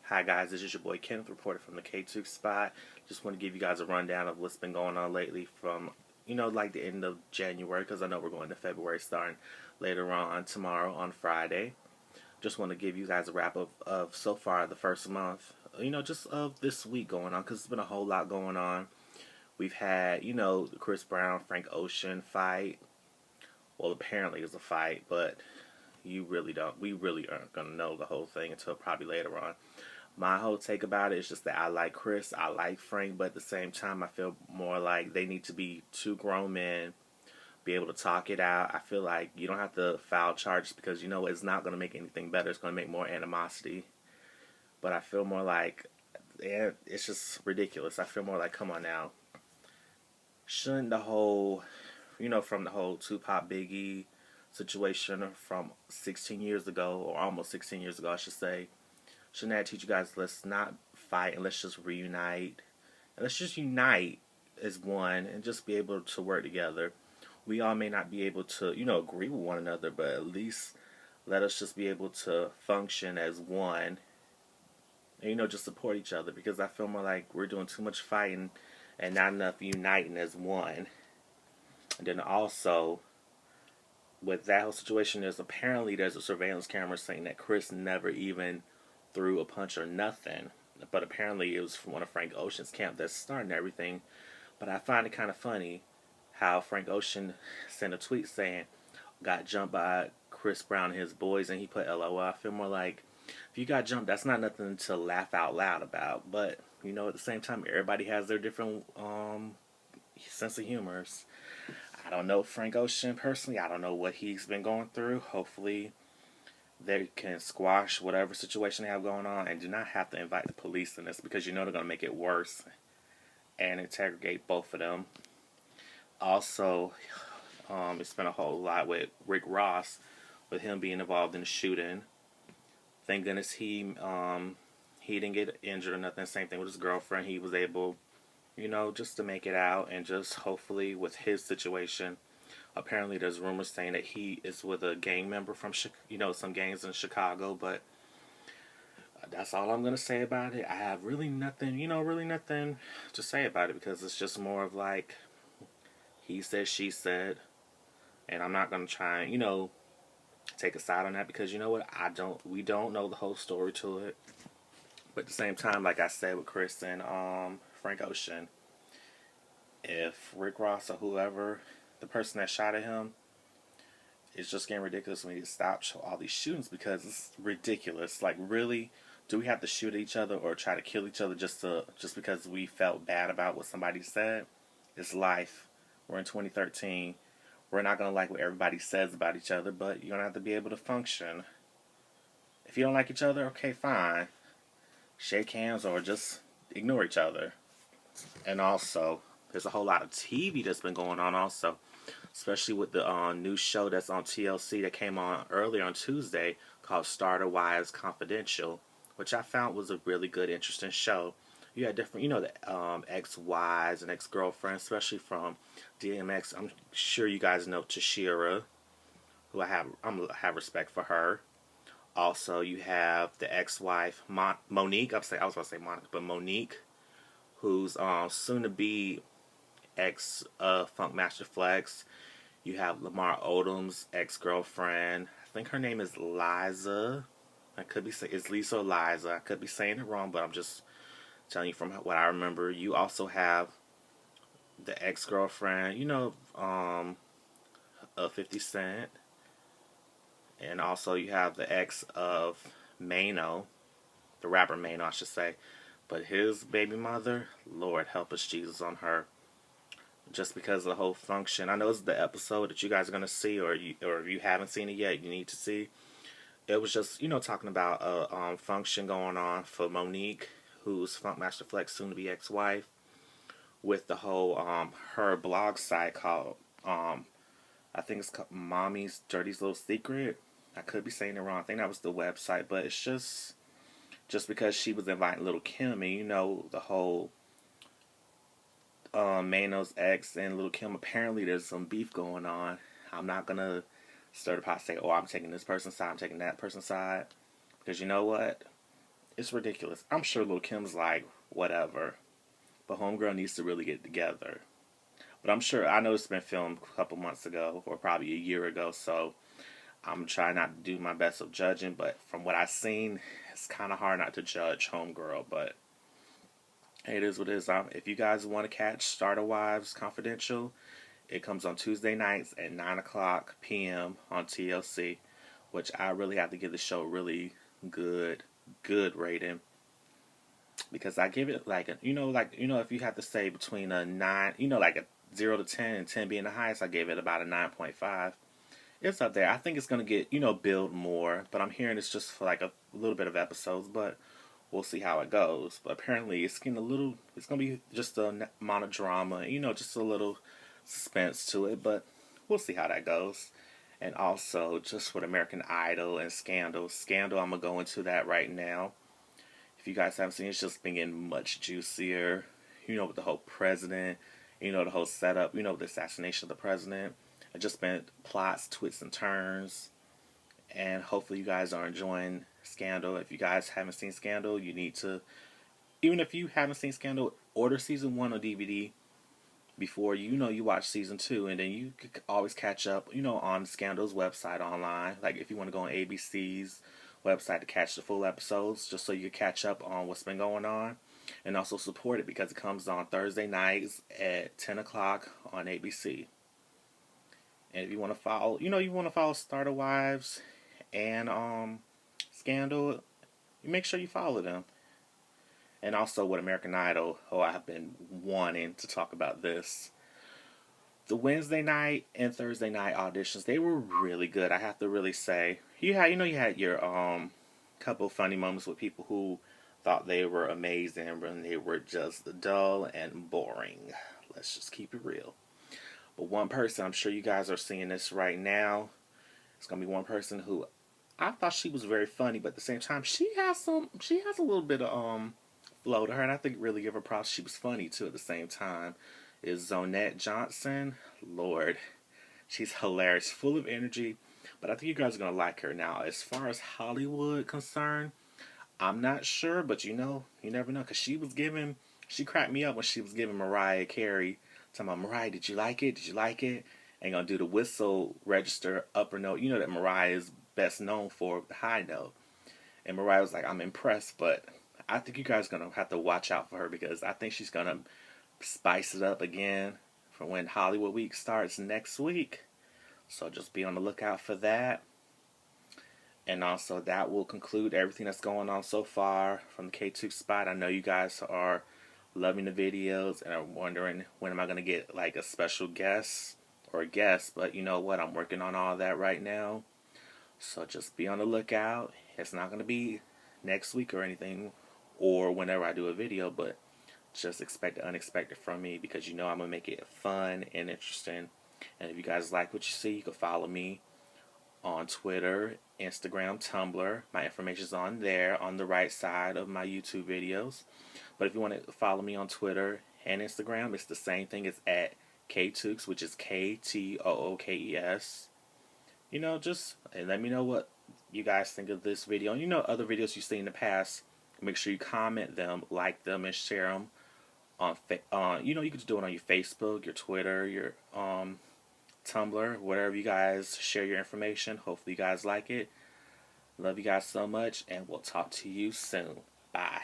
Hi guys, this is your boy Kenneth, reporter from the KTookes spot. Just want to give you guys a rundown of what's been going on lately from, like the end of January, because I know we're going to February starting later on tomorrow on Friday. Just want to give you guys a wrap up of so far the first month, just of this week going on, because it's been a whole lot going on. We've had, the Chris Brown, Frank Ocean fight. Well, apparently it's a fight, but we really aren't going to know the whole thing until probably later on. My whole take about it is just that I like Chris, I like Frank, but at the same time I feel more like they need to be two grown men, be able to talk it out. I feel like you don't have to file charges because it's not going to make anything better. It's going to make more animosity. But I feel more like it's just ridiculous. I feel more like, come on now. Shouldn't the whole, from the whole Tupac Biggie situation from 16 years ago, or almost 16 years ago I should say, shouldn't that teach you guys, let's not fight and let's just reunite. And let's just unite as one and just be able to work together. We all may not be able to, agree with one another, but at least let us just be able to function as one and, just support each other, because I feel more like we're doing too much fighting and not enough uniting as one. And then also, with that whole situation, apparently there's a surveillance camera saying that Chris never even threw a punch or nothing, but apparently it was from one of Frank Ocean's camp that's starting everything. But I find it kind of funny how Frank Ocean sent a tweet saying got jumped by Chris Brown and his boys, and he put LOL. I feel more like, if you got jumped, that's not nothing to laugh out loud about. But at the same time, everybody has their different sense of humors. I don't know Frank Ocean personally. I don't know what he's been going through. Hopefully they can squash whatever situation they have going on and do not have to invite the police in this, because they're going to make it worse and interrogate both of them. Also, it's been a whole lot with Rick Ross, with him being involved in the shooting. Thank goodness he didn't get injured or nothing. Same thing with his girlfriend. He was able, just to make it out, and just hopefully with his situation. Apparently, there's rumors saying that he is with a gang member from, some gangs in Chicago, but that's all I'm going to say about it. I have really nothing to say about it, because it's just more of like, he said, she said, and I'm not going to try and, take a side on that, because we don't know the whole story to it. But at the same time, like I said with Chris and Frank Ocean, if Rick Ross or whoever, the person that shot at him, is just getting ridiculous, we need to stop all these shootings, because it's ridiculous. Like, really, do we have to shoot at each other or try to kill each other just because we felt bad about what somebody said? It's life. We're in 2013. We're not going to like what everybody says about each other, but you're going to have to be able to function. If you don't like each other, okay, fine. Shake hands or just ignore each other. And also, there's a whole lot of TV that's been going on also, especially with the new show that's on TLC that came on earlier on Tuesday called Starter Wives Confidential, which I found was a really good, interesting show. You had different, the ex-wives and ex-girlfriends, especially from DMX. I'm sure you guys know Tashira, who I have respect for her. Also, you have the ex-wife Monique. I was about to say Monica, but Monique, who's soon to be ex Funk Master Flex. You have Lamar Odom's ex-girlfriend. I think her name is Liza. I could be saying it's Lisa or Liza. I could be saying it wrong, but I'm just telling you from what I remember. You also have the ex-girlfriend, of 50 Cent. And also you have the ex of Mano, the rapper Mano, I should say. But his baby mother, Lord help us Jesus on her. Just because of the whole function. I know it's the episode that you guys are going to see, or if you haven't seen it yet, you need to see. It was just, talking about a function going on for Monique, who's Funk Master Flex soon-to-be ex-wife, with the whole, her blog site called, I think it's called Mommy's Dirty's Little Secret. I could be saying it wrong. I think that was the website, but it's just because she was inviting Little Kim, and the whole Mano's ex and Little Kim, apparently there's some beef going on. I'm not going to stir the pot, say, oh, I'm taking this person's side, I'm taking that person's side. Because you know what? It's ridiculous. I'm sure Lil Kim's like, whatever. But Homegirl needs to really get together. But I'm sure, I know it's been filmed a couple months ago, or probably a year ago, so I'm trying not to do my best of judging, but from what I've seen, it's kind of hard not to judge Homegirl, but it is what it is. If you guys want to catch Starter Wives Confidential, it comes on Tuesday nights at 9 o'clock p.m. on TLC, which I really have to give the show really good rating, because I give it like if you have to say between a 9, like a 0 to 10, and 10 being the highest, I gave it about a 9.5. It's up there. I think it's going to get, build more, but I'm hearing it's just for like a little bit of episodes, but we'll see how it goes. But apparently it's getting it's going to be just a monodrama, just a little suspense to it, but we'll see how that goes. And also, just with American Idol and Scandal, I'm going to go into that right now. If you guys haven't seen it, it's just been getting much juicier, with the whole president, the whole setup, the assassination of the president. It just been plots, twists, and turns. And hopefully you guys are enjoying Scandal. If you guys haven't seen Scandal, you need to, even if you haven't seen Scandal, order season 1 on DVD before you watch season 2, and then you could always catch up, on Scandal's website online. Like if you want to go on ABC's website to catch the full episodes, just so you can catch up on what's been going on, and also support it because it comes on Thursday nights at 10 o'clock on ABC. And if you want to follow Starter Wives and Scandal, you make sure you follow them. And also with American Idol, I've been wanting to talk about this. The Wednesday night and Thursday night auditions, they were really good. I have to really say, you had your couple funny moments with people who thought they were amazing when they were just dull and boring. Let's just keep it real. But one person, I'm sure you guys are seeing this right now. It's gonna be one person who I thought she was very funny, but at the same time, she has a little bit of flow to her, and I think really give her props. She was funny too at the same time. Is Zonette Johnson? Lord, she's hilarious, full of energy. But I think you guys are gonna like her. Now, as far as Hollywood concerned, I'm not sure, but you never know, because she cracked me up when she was giving Mariah Carey. Talking about, Mariah, did you like it? Did you like it? And gonna do the whistle register upper note. You know that Mariah is best known for the high note. And Mariah was like, I'm impressed, but I think you guys are gonna have to watch out for her, because I think she's gonna spice it up again for when Hollywood Week starts next week. So just be on the lookout for that. And also, that will conclude everything that's going on so far from the KTookes spot. I know you guys are loving the videos and are wondering when am I going to get like a special guest or a guest, but you know what, I'm working on all that right now, so just be on the lookout. It's not going to be next week or anything, or whenever I do a video, but just expect the unexpected from me, because I'm going to make it fun and interesting. And if you guys like what you see, you can follow me on Twitter, Instagram, Tumblr. My information's on there on the right side of my YouTube videos. But if you want to follow me on Twitter and Instagram, it's the same thing. It's at KTookes, which is KTookes. Just and let me know what you guys think of this video. And other videos you've seen in the past, make sure you comment them, like them, and share them on you can do it on your Facebook, your Twitter, your Tumblr, wherever you guys share your information. Hopefully you guys like it. Love you guys so much, and we'll talk to you soon. Bye.